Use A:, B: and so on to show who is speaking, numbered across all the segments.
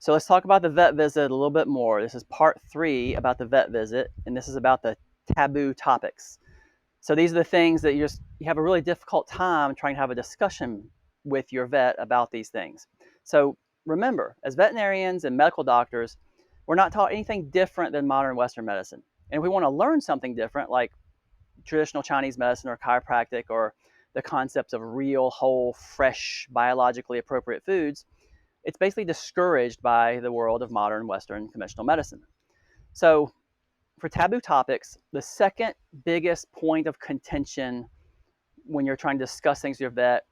A: So let's talk about the vet visit a little bit more. This is part 3 about the vet visit, and this is about the taboo topics. So these are the things that you have a really difficult time trying to have a discussion with your vet about these things. So remember, as veterinarians and medical doctors, we're not taught anything different than modern Western medicine. And if we want to learn something different, like traditional Chinese medicine or chiropractic or the concepts of real, whole, fresh, biologically appropriate foods, it's basically discouraged by the world of modern Western conventional medicine. So for taboo topics, the second biggest point of contention when you're trying to discuss things with your vet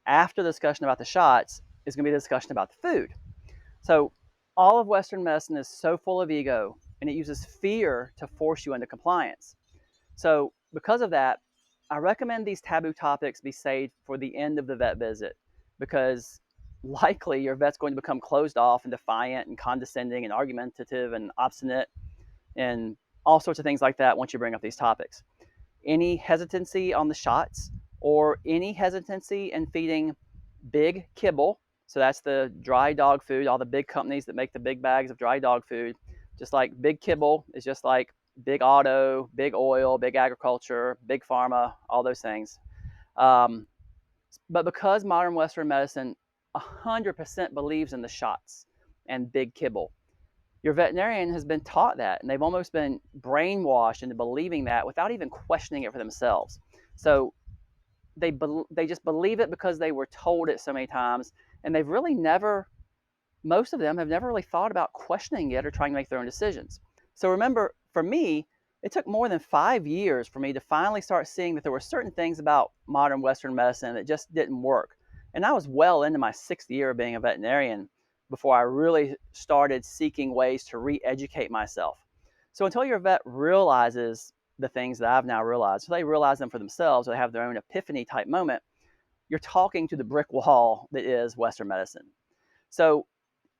A: after the discussion about the shots is going to be the discussion about the food. So all of Western medicine is so full of ego, and it uses fear to force you into compliance. So because of that, I recommend these taboo topics be saved for the end of the vet visit, because likely your vet's going to become closed off and defiant and condescending and argumentative and obstinate and all sorts of things like that once you bring up these topics. Any hesitancy on the shots or any hesitancy in feeding big kibble, so that's the dry dog food, all the big companies that make the big bags of dry dog food, just like big kibble is just like big auto, big oil, big agriculture, big pharma, all those things. Um, but because modern Western medicine 100% believes in the shots and big kibble, your veterinarian has been taught that, and they've almost been brainwashed into believing that without even questioning it for themselves. So they just believe it because they were told it so many times, and they've really never, most of them have never really thought about questioning it or trying to make their own decisions. So remember, for me, it took more than 5 years for me to finally start seeing that there were certain things about modern Western medicine that just didn't work. And I was well into my 6th year of being a veterinarian before I really started seeking ways to re-educate myself. So until your vet realizes the things that I've now realized, so they realize them for themselves, they have their own epiphany type moment, you're talking to the brick wall that is Western medicine. So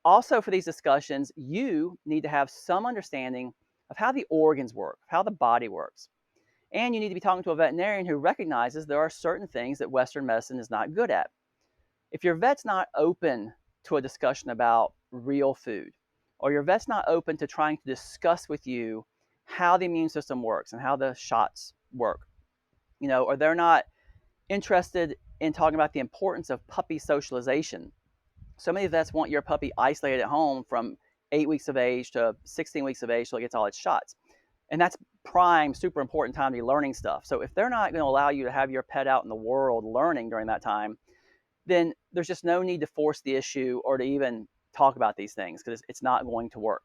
A: also for these discussions, you need to have some understanding of how the organs work, how the body works. And you need to be talking to a veterinarian who recognizes there are certain things that Western medicine is not good at. If your vet's not open to a discussion about real food, or your vet's not open to trying to discuss with you how the immune system works and how the shots work, or they're not interested in talking about the importance of puppy socialization. So many vets want your puppy isolated at home from 8 weeks of age to 16 weeks of age till it gets all its shots. And that's prime, super important time to be learning stuff. So if they're not going to allow you to have your pet out in the world learning during that time, then there's just no need to force the issue or to even talk about these things, because it's not going to work.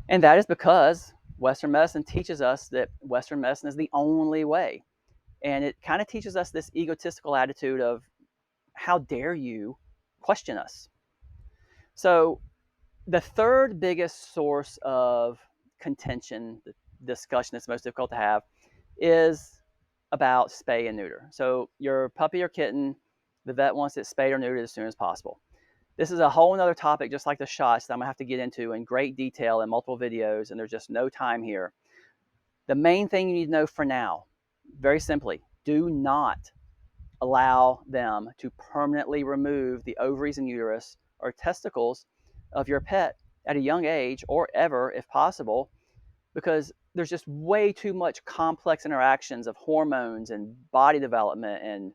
A: And that is because Western medicine teaches us that Western medicine is the only way. And it kind of teaches us this egotistical attitude of, how dare you question us? So the third biggest source of contention, the discussion that's most difficult to have, is about spay and neuter. So your puppy or kitten, the vet wants it spayed or neutered as soon as possible. This is a whole other topic, just like the shots, that I'm gonna have to get into in great detail in multiple videos, and there's just no time here. The main thing you need to know for now, very simply, do not allow them to permanently remove the ovaries and uterus or testicles of your pet at a young age, or ever if possible, because there's just way too much complex interactions of hormones and body development and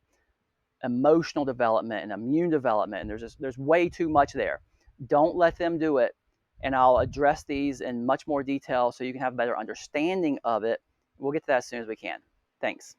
A: emotional development and immune development, and there's way too much there. Don't let them do it, and I'll address these in much more detail so you can have a better understanding of it. We'll get to that as soon as we can. Thanks.